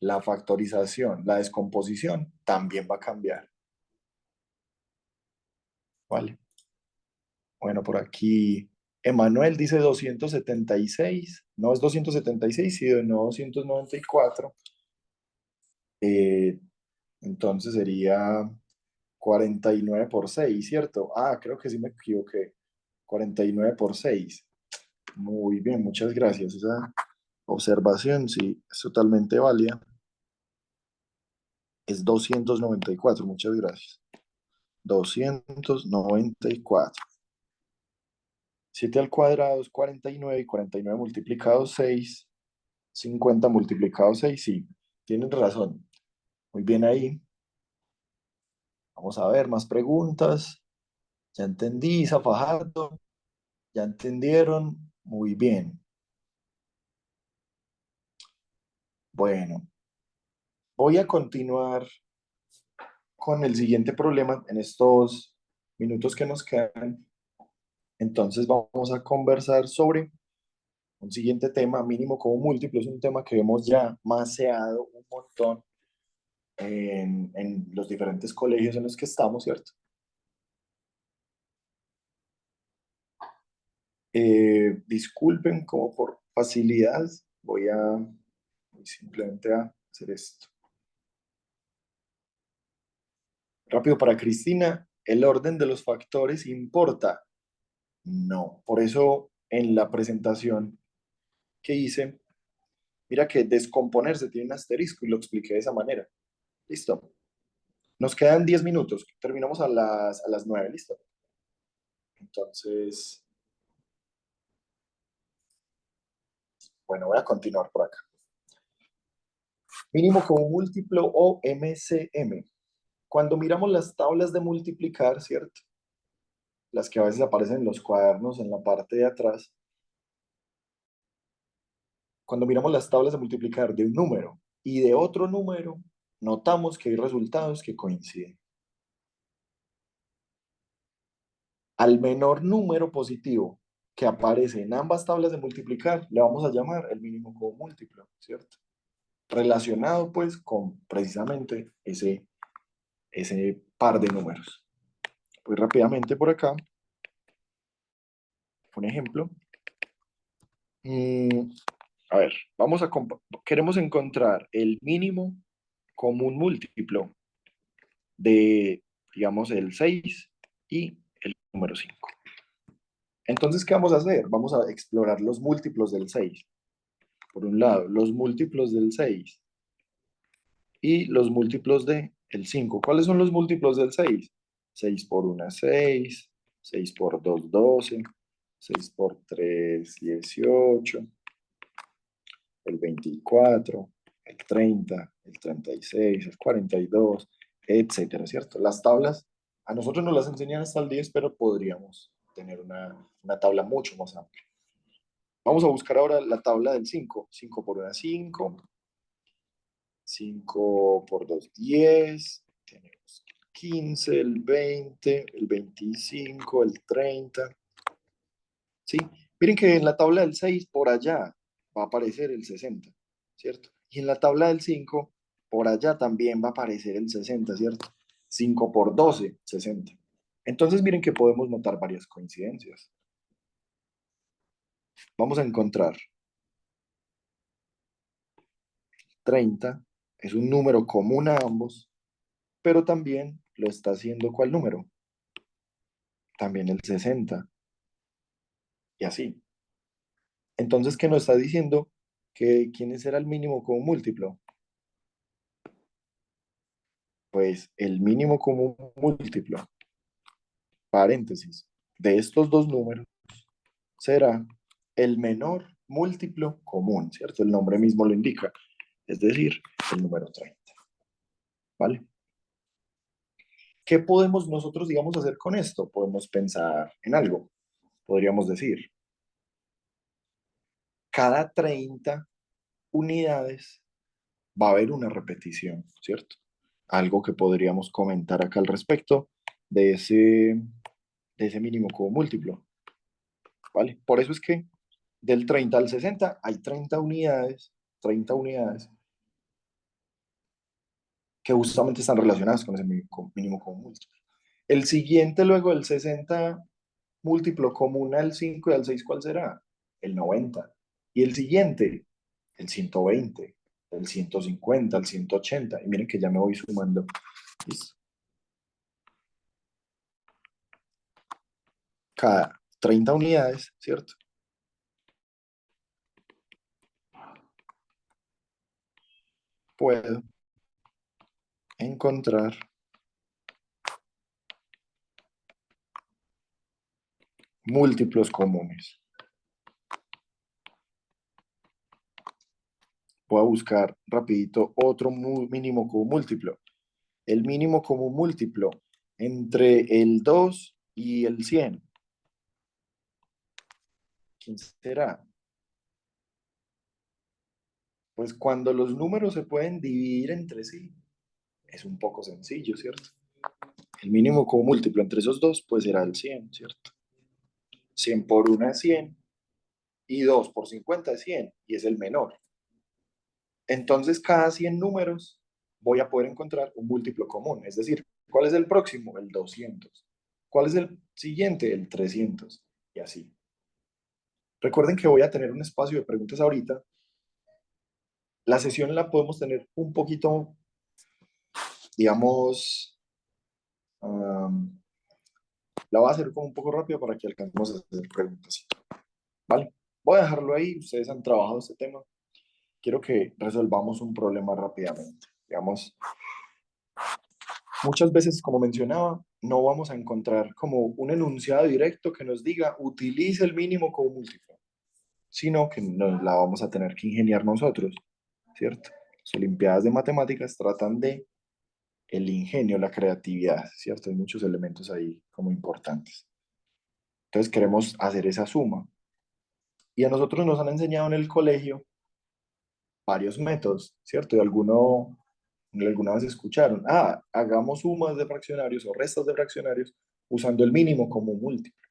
la factorización, la descomposición también va a cambiar. ¿Vale? Bueno, por aquí Emanuel dice 276. No es 276, sino 294. Eh, entonces sería 49 por 6, ¿cierto? Ah, creo que sí me equivoqué. 49 por 6. Muy bien, muchas gracias. Esa observación sí es totalmente válida. Es 294, muchas gracias. 294. 7 al cuadrado es 49 y 49 multiplicado 6. 50 multiplicado 6, sí. Tienen razón. Muy bien ahí. Vamos a ver más preguntas. Ya entendí, Zafajardo. ¿Ya entendieron? Muy bien. Bueno, voy a continuar con el siguiente problema en estos minutos que nos quedan. Entonces vamos a conversar sobre un siguiente tema, mínimo como múltiplo. Es un tema que hemos ya maceado un montón en los diferentes colegios en los que estamos, ¿cierto? Disculpen como por facilidad, voy simplemente a hacer esto. Rápido para Cristina, ¿el orden de los factores importa? No, por eso en la presentación que hice, mira que descomponerse tiene un asterisco y lo expliqué de esa manera. ¿Listo? Nos quedan 10 minutos. Terminamos a las 9, ¿listo? Entonces, bueno, voy a continuar por acá. Mínimo común múltiplo o MCM. Cuando miramos las tablas de multiplicar, ¿cierto? Las que a veces aparecen en los cuadernos en la parte de atrás. Cuando miramos las tablas de multiplicar de un número y de otro número, notamos que hay resultados que coinciden. Al menor número positivo que aparece en ambas tablas de multiplicar, le vamos a llamar el mínimo común múltiplo, ¿cierto? Relacionado pues con precisamente ese par de números. Pues rápidamente por acá, un ejemplo. Mm, a ver, queremos encontrar el mínimo común múltiplo de, digamos, el 6 y el número 5. Entonces, ¿qué vamos a hacer? Vamos a explorar los múltiplos del 6. Por un lado, los múltiplos del 6 y los múltiplos del 5. ¿Cuáles son los múltiplos del 6? 6 por 1 es 6, 6 por 2, 12, 6 por 3, 18, el 24, el 30, el 36, el 42, etcétera, ¿cierto? Las tablas, a nosotros nos las enseñan hasta el 10, pero podríamos tener una tabla mucho más amplia. Vamos a buscar ahora la tabla del 5. 5 por 1 es 5, 5 por 2, 10, tenemos 15, el 20, el 25, el 30, ¿sí? Miren que en la tabla del 6 por allá va a aparecer el 60, ¿cierto? Y en la tabla del 5 por allá también va a aparecer el 60, ¿cierto? 5 por 12, 60. Entonces miren que podemos notar varias coincidencias. Vamos a encontrar 30, es un número común a ambos, pero también lo está haciendo ¿cuál número? También el 60, y así. Entonces, ¿qué nos está diciendo? Que ¿quién será el mínimo como múltiplo? Pues el mínimo común múltiplo, paréntesis, de estos dos números será el menor múltiplo común, ¿cierto? El nombre mismo lo indica, es decir, el número 30, ¿vale? ¿Qué podemos nosotros, digamos, hacer con esto? Podemos pensar en algo. Podríamos decir, cada 30 unidades va a haber una repetición, ¿cierto? Algo que podríamos comentar acá al respecto de ese mínimo como múltiplo, ¿vale? Por eso es que del 30 al 60 hay 30 unidades que justamente están relacionadas con ese mínimo como múltiplo. El siguiente luego del 60 múltiplo común al 5 y al 6, ¿cuál será? El 90. Y el siguiente, el 120, el 150, el 180. Y miren que ya me voy sumando. ¿Listo? Cada 30 unidades, ¿cierto? Puedo encontrar múltiplos comunes. Voy a buscar rapidito otro mínimo común múltiplo. El mínimo común múltiplo entre el 2 y el 100. ¿Quién será? Pues cuando los números se pueden dividir entre sí, es un poco sencillo, ¿cierto? El mínimo común múltiplo entre esos dos, pues será el 100, ¿cierto? 100 por 1 es 100 y 2 por 50 es 100 y es el menor. Entonces, cada 100 números voy a poder encontrar un múltiplo común. Es decir, ¿cuál es el próximo? El 200. ¿Cuál es el siguiente? El 300. Y así. Recuerden que voy a tener un espacio de preguntas ahorita. La sesión la podemos tener un poquito, digamos, um, la voy a hacer como un poco rápido para que alcancemos a hacer preguntas. ¿Vale? Voy a dejarlo ahí. Ustedes han trabajado este tema. Quiero que resolvamos un problema rápidamente. Digamos, Muchas veces, como mencionaba, no vamos a encontrar como un enunciado directo que nos diga utilice el mínimo como múltiplo, sino que nos la vamos a tener que ingeniar nosotros, ¿cierto? Las Olimpiadas de Matemáticas tratan de el ingenio, la creatividad, ¿cierto? Hay muchos elementos ahí como importantes. Entonces queremos hacer esa suma. Y a nosotros nos han enseñado en el colegio varios métodos, ¿cierto? Y alguna vez escucharon, hagamos sumas de fraccionarios o restas de fraccionarios usando el mínimo como múltiplo.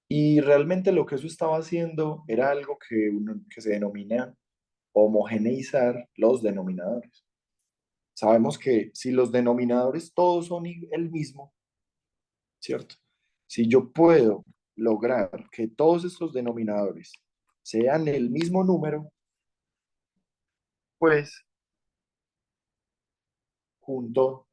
Y realmente lo que eso estaba haciendo era algo que se denomina homogeneizar los denominadores. Sabemos que si los denominadores todos son el mismo, ¿cierto? Si yo puedo lograr que todos estos denominadores sean el mismo número, pues junto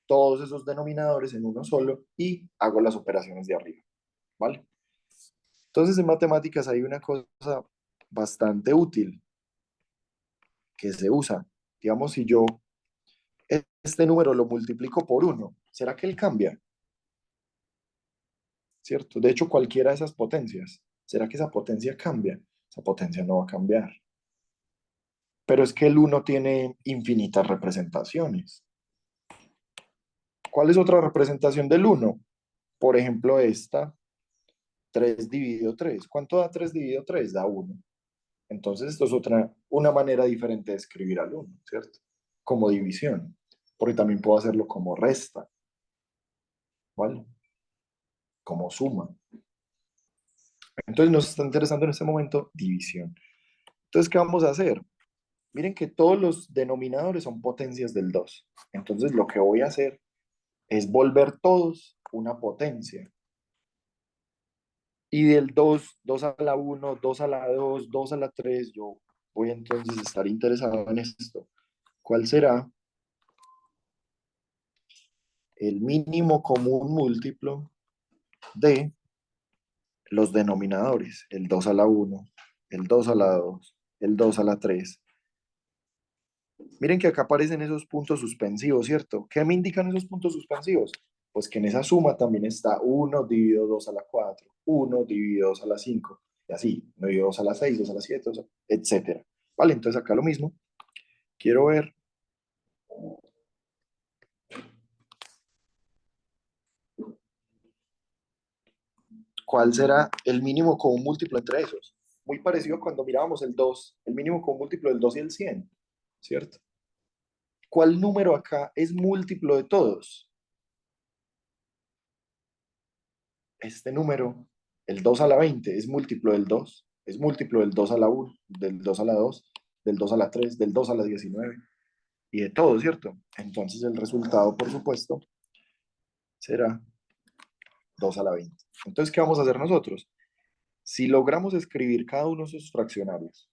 todos esos denominadores en uno solo y hago las operaciones de arriba, ¿vale? Entonces en matemáticas hay una cosa bastante útil que se usa. Digamos, si yo este número lo multiplico por uno, ¿será que él cambia? ¿Cierto? De hecho, cualquiera de esas potencias, ¿será que esa potencia cambia? Esa potencia no va a cambiar. Pero es que el uno tiene infinitas representaciones. ¿Cuál es otra representación del uno? Por ejemplo, esta, 3 dividido 3. ¿Cuánto da 3 dividido 3? Da uno. Entonces, esto es una manera diferente de escribir al uno, ¿cierto? Como división. Porque también puedo hacerlo como resta, ¿vale? Como suma. Entonces, nos está interesando en este momento división. Entonces, ¿qué vamos a hacer? Miren que todos los denominadores son potencias del 2. Entonces, lo que voy a hacer es volver todos una potencia. Y del 2, 2 a la 1, 2 a la 2, 2 a la 3, yo voy entonces a estar interesado en esto. ¿Cuál será el mínimo común múltiplo de los denominadores? El 2 a la 1, el 2 a la 2, el 2 a la 3. Miren que acá aparecen esos puntos suspensivos, ¿cierto? ¿Qué me indican esos puntos suspensivos? Pues que en esa suma también está 1 dividido 2 a la 4, 1 dividido 2 a la 5, y así, 1 dividido 2 a la 6, 2 a la 7, etcétera. Vale, entonces acá lo mismo. Quiero ver cuál será el mínimo común múltiplo entre esos. Muy parecido a cuando mirábamos el 2, el mínimo común múltiplo del 2 y el 100, ¿cierto? ¿Cuál número acá es múltiplo de todos? Este número, el 2 a la 20, es múltiplo del 2, es múltiplo del 2 a la 1, del 2 a la 2, del 2 a la 3, del 2 a la 19 y de todo, ¿cierto? Entonces el resultado, por supuesto, será 2 a la 20. Entonces, ¿qué vamos a hacer nosotros? Si logramos escribir cada uno de esos fraccionarios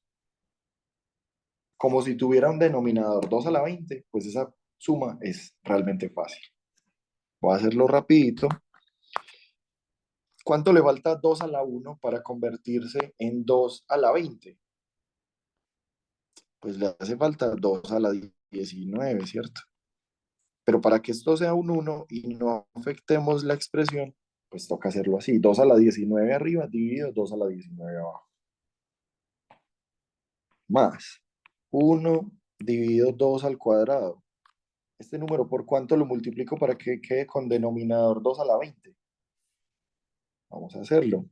como si tuviera un denominador 2 a la 20, pues esa suma es realmente fácil. Voy a hacerlo rapidito. ¿Cuánto le falta 2 a la 1 para convertirse en 2 a la 20? Pues le hace falta 2 a la 19, ¿cierto? Pero para que esto sea un 1 y no afectemos la expresión, pues toca hacerlo así. 2 a la 19 arriba dividido 2 a la 19 abajo. Más 1 dividido 2 al cuadrado. Este número, ¿por cuánto lo multiplico para que quede con denominador 2 a la 20? Vamos a hacerlo.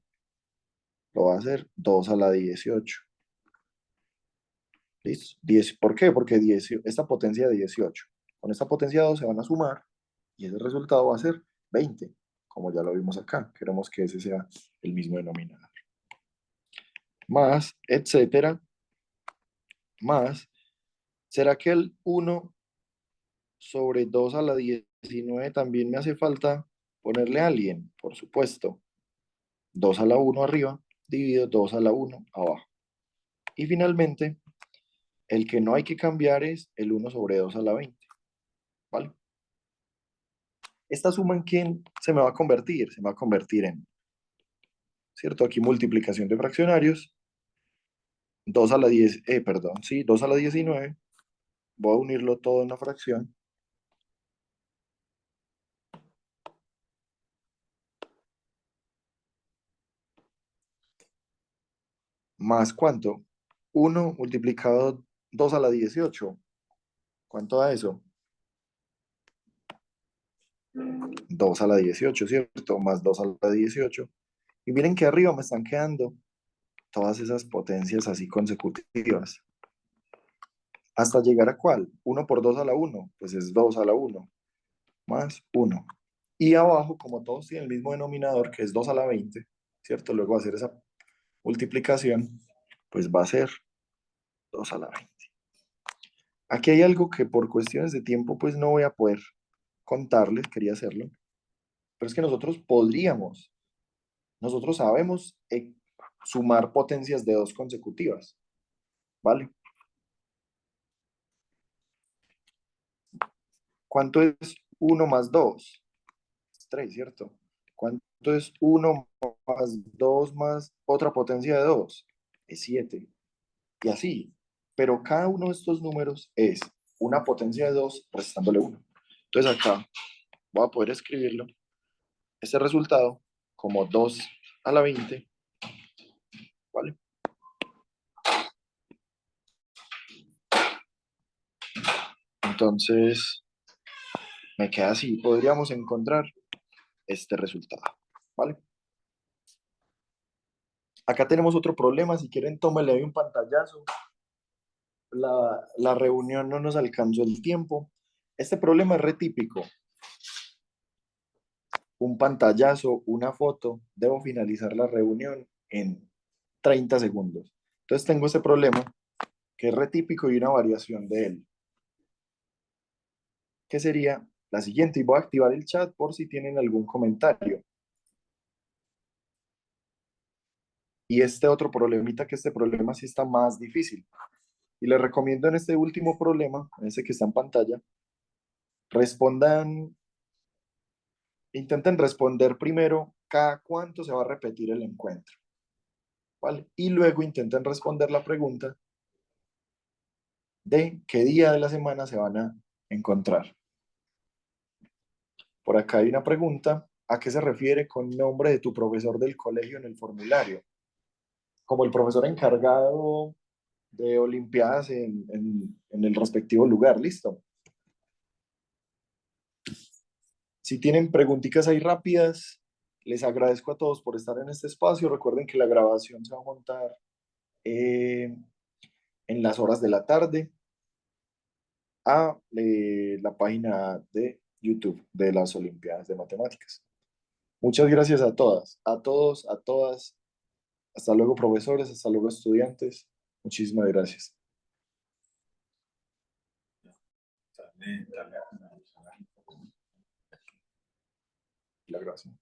Lo va a hacer 2 a la 18. ¿Listo? 10, ¿por qué? Porque esta potencia de 18. Con esta potencia 2 se van a sumar y ese resultado va a ser 20, como ya lo vimos acá. Queremos que ese sea el mismo denominador. Más, etcétera, más. ¿Será que el 1 sobre 2 a la 19 también me hace falta ponerle a alguien? Por supuesto. 2 a la 1 arriba, dividido 2 a la 1 abajo. Y finalmente, el que no hay que cambiar es el 1 sobre 2 a la 20. ¿Vale? ¿Esta suma en quién se me va a convertir? Se me va a convertir en, ¿cierto? Aquí multiplicación de fraccionarios. 2 a la 10, perdón, sí, 2 a la 19 voy a unirlo todo en una fracción. ¿Más cuánto? 1 multiplicado 2 a la 18. ¿Cuánto da eso? 2 a la 18, ¿cierto? Más 2 a la 18. Y miren que arriba me están quedando todas esas potencias así consecutivas. ¿Hasta llegar a cuál? 1 por 2 a la 1, pues es 2 a la 1, más 1. Y abajo, como todos tienen el mismo denominador, que es 2 a la 20, ¿cierto? Luego hacer esa multiplicación, pues va a ser 2 a la 20. Aquí hay algo que por cuestiones de tiempo, pues no voy a poder contarles, quería hacerlo, pero es que nosotros sabemos sumar potencias de 2 consecutivas, ¿vale? ¿Cuánto es 1 más 2? 3, ¿cierto? ¿Cuánto es 1 más 2 más otra potencia de 2? Es 7. Y así. Pero cada uno de estos números es una potencia de 2 restándole 1. Entonces acá voy a poder escribirlo, este resultado, como 2 a la 20, ¿vale? Entonces me queda así. Podríamos encontrar este resultado, ¿vale? Acá tenemos otro problema. Si quieren, tómale ahí un pantallazo. La reunión no nos alcanzó el tiempo. Este problema es re típico. Un pantallazo, una foto, debo finalizar la reunión en 30 segundos. Entonces tengo este problema que es re típico y una variación de él, que sería la siguiente. Y voy a activar el chat por si tienen algún comentario. Y este otro problemita, que este problema sí está más difícil. Y les recomiendo en este último problema, en ese que está en pantalla, respondan. Intenten responder primero cada cuánto se va a repetir el encuentro, ¿vale? Y luego intenten responder la pregunta de qué día de la semana se van a encontrar. Por acá hay una pregunta: ¿a qué se refiere con nombre de tu profesor del colegio en el formulario? Como el profesor encargado de Olimpiadas en el respectivo lugar, ¿listo? Si tienen preguntitas ahí rápidas, les agradezco a todos por estar en este espacio. Recuerden que la grabación se va a montar eh, en las horas de la tarde a la página de YouTube de las Olimpiadas de Matemáticas. Muchas gracias a todas, a todos, a todas. Hasta luego, profesores, hasta luego, estudiantes. Muchísimas gracias. Dale, dale, la grabación.